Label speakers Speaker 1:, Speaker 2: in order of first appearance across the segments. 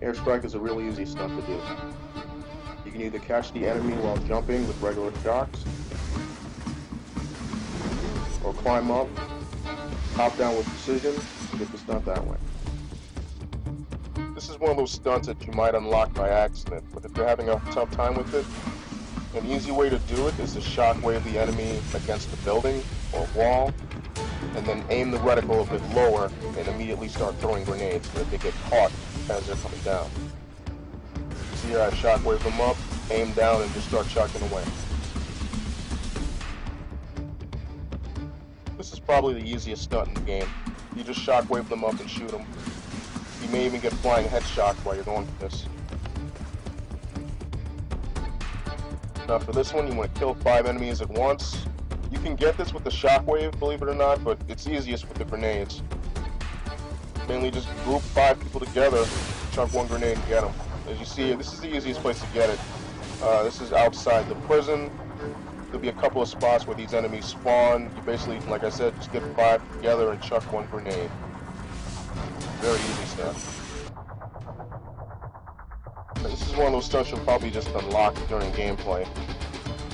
Speaker 1: Airstrike is a really easy stunt to do. You can either catch the enemy while jumping with regular shocks, or climb up, hop down with precision, and get the stunt that way. This is one of those stunts that you might unlock by accident, but if you're having a tough time with it, an easy way to do it is to shockwave the enemy against a building or wall, and then aim the reticle a bit lower and immediately start throwing grenades so that they get caught as they're coming down. See here, I shockwave them up, aim down, and just start chucking away. This is probably the easiest stunt in the game. You just shockwave them up and shoot them. You may even get flying headshots while you're going for this. Now for this one, you want to kill 5 enemies at once. You can get this with the shockwave, believe it or not, but it's easiest with the grenades. Mainly just group 5 people together, chuck 1 grenade and get them. As you see, this is the easiest place to get it. This is outside the prison. There'll be a couple of spots where these enemies spawn. You basically, like I said, just get 5 together and chuck 1 grenade. Very easy stuff. This is one of those stunts you'll probably just unlock during gameplay.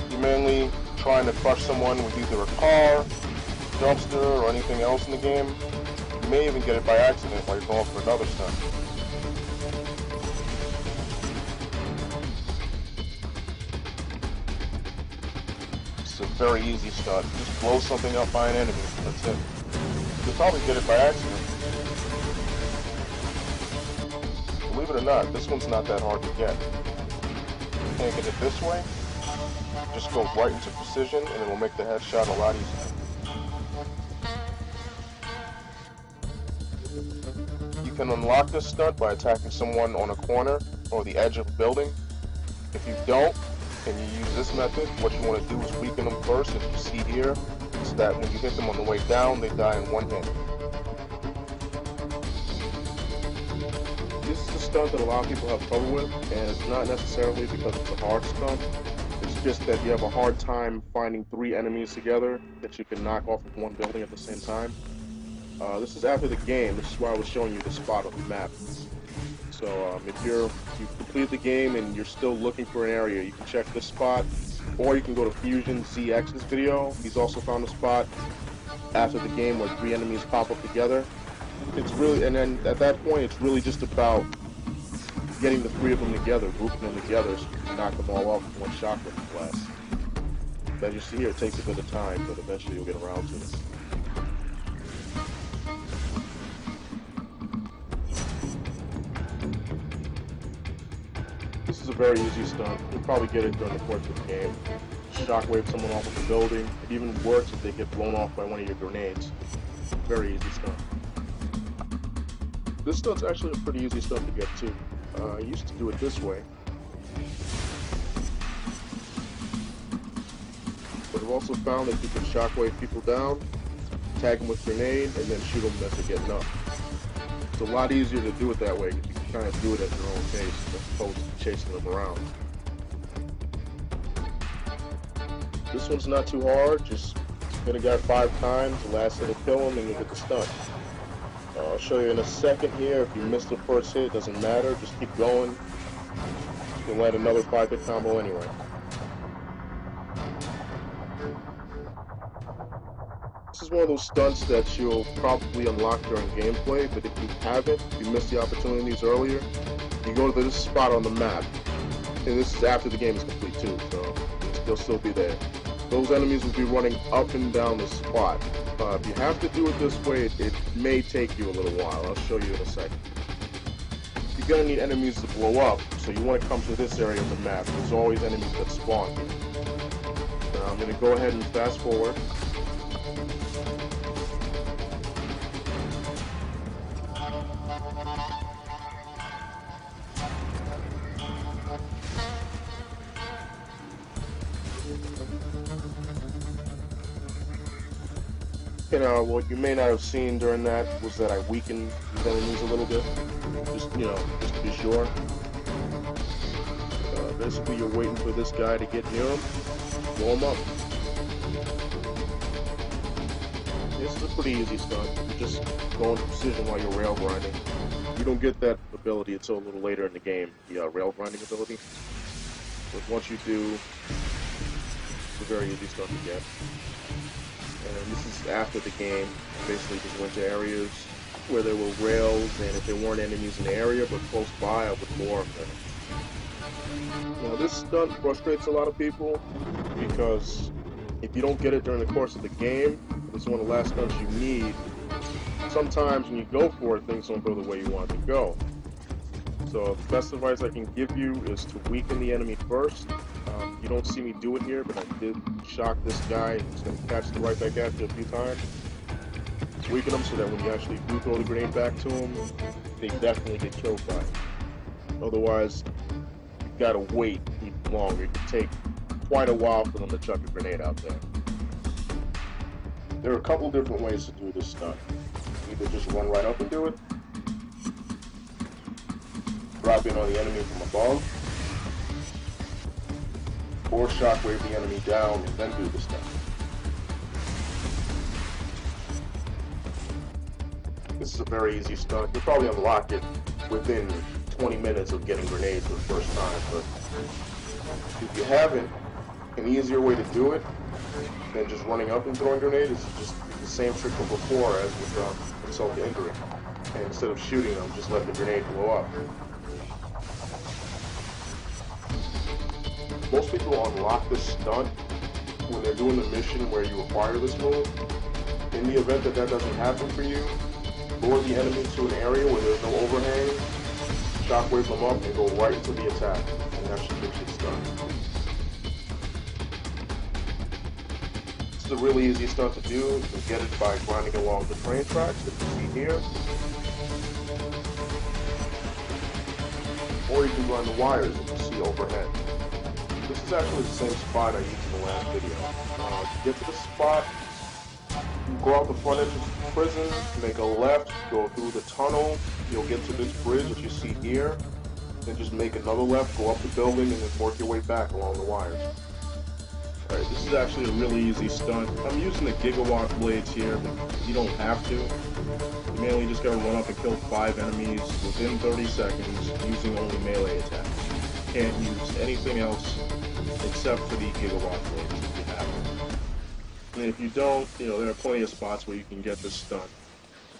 Speaker 1: You're mainly trying to crush someone with either a car, dumpster, or anything else in the game. You may even get it by accident while you're going for another stunt. It's a very easy stunt. Just blow something up by an enemy. That's it. You'll probably get it by accident. Believe it or not, this one's not that hard to get. If you can't get it this way, just go right into precision and it will make the headshot a lot easier. You can unlock this stunt by attacking someone on a corner or the edge of a building. If you don't, and you use this method, what you want to do is weaken them first, as you see here, so that when you hit them on the way down, they die in 1 hit. This is a stunt that a lot of people have trouble with, and it's not necessarily because it's a hard stunt. It's just that you have a hard time finding 3 enemies together that you can knock off of 1 building at the same time. This is after the game. This is why I was showing you the spot on the map. So if you complete the game and you're still looking for an area, you can check this spot, or you can go to Fusion ZX's video. He's also found a spot after the game where 3 enemies pop up together. It's really, and then at that point, it's really just about getting the 3 of them together, grouping them together, so you can knock them all off with 1 shot with the blast. As you see here, it takes a bit of time, but eventually you'll get around to it. This is a very easy stunt. You'll probably get it during the course of the game. Shockwave someone off of a building. It even works if they get blown off by one of your grenades. Very easy stunt. This stunt's actually a pretty easy stunt to get too. I used to do it this way. But I've also found that you can shockwave people down, tag them with grenade, and then shoot them as they're getting up. It's a lot easier to do it that way. You can kind of do it at your own pace as opposed to chasing them around. This one's not too hard. Just hit a guy 5 times. The last hit will kill him, and you'll get the stunt. I'll show you in a second here. If you miss the first hit, it doesn't matter. Just keep going. You can land another 5-hit combo anyway. This is one of those stunts that you'll probably unlock during gameplay, but if you haven't, if you missed the opportunities earlier, you go to this spot on the map. And this is after the game is complete too, so they'll still be there. Those enemies will be running up and down the spot. If you have to do it this way, it may take you a little while. I'll show you in a second. You're going to need enemies to blow up, so you want to come to this area of the map. There's always enemies that spawn. Now I'm going to go ahead and fast forward. What you may not have seen during that was that I weakened these enemies a little bit, just to be sure. Basically, you're waiting for this guy to get near him, blow him up. This is a pretty easy stunt. You just go into precision while you're rail grinding. You don't get that ability until a little later in the game, the rail grinding ability. But once you do, it's a very easy stuff to get. And this is after the game. Basically just went to areas where there were rails, and if there weren't enemies in the area but close by, I would lure them. Now this stunt frustrates a lot of people because if you don't get it during the course of the game, this is one of the last stunts you need. Sometimes when you go for it, things don't go the way you want it to go. So the best advice I can give you is to weaken the enemy first. You don't see me do it here, but I did shock this guy. He's going to catch the right back at you a few times. Weaken them so that when you actually do throw the grenade back to them, they definitely get killed by it. Otherwise, you've got to wait even longer. It can take quite a while for them to chuck a grenade out there. There are a couple different ways to do this stunt. Either just run right up and do it, drop in on the enemy from above, or shockwave the enemy down and then do the stunt. This is a very easy stunt. You'll probably unlock it within 20 minutes of getting grenades for the first time, but if you haven't, an easier way to do it than just running up and throwing grenades is just the same trick from before as with insult to injury. And instead of shooting them, just let the grenade blow up. Most people unlock this stunt when they're doing the mission where you acquire this move. In the event that that doesn't happen for you, lure the enemy to an area where there's no overhang, shockwave them up, and go right into the attack. And that should get you stunned. It's a really easy stunt to do. You can get it by grinding along the train tracks that you see here. Or you can grind the wires that you see overhead. This is actually the same spot I used in the last video. To get to the spot, you go out the front entrance of the prison, make a left, go through the tunnel, you'll get to this bridge that you see here, then just make another left, go up the building, and then work your way back along the wires. Alright, this is actually a really easy stunt. I'm using the gigawatt blades here, but you don't have to. You mainly just gotta run up and kill 5 enemies within 30 seconds using only melee attacks. You can't use anything else except for the gigawatt blades if you have them. And if you don't, there are plenty of spots where you can get this stunt.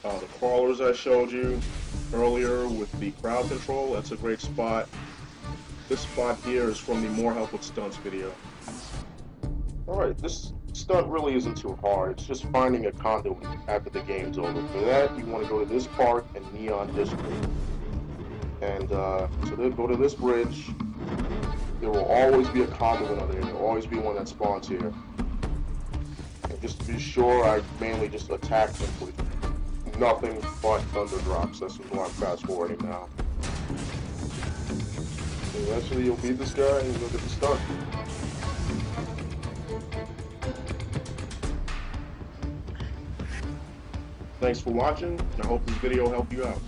Speaker 1: The crawlers I showed you earlier with the crowd control, that's a great spot. This spot here is from the More Help with Stunts video. Alright, this stunt really isn't too hard. It's just finding a conduit after the game's over. For that, you want to go to this park and Neon District. And so then go to this bridge. There will always be a conduit under there. There will always be one that spawns here. And just to be sure, I mainly just attack them with nothing but thunder drops. That's why I'm fast forwarding now. And eventually you'll beat this guy and you'll get the stunt. Thanks for watching, and I hope this video helped you out.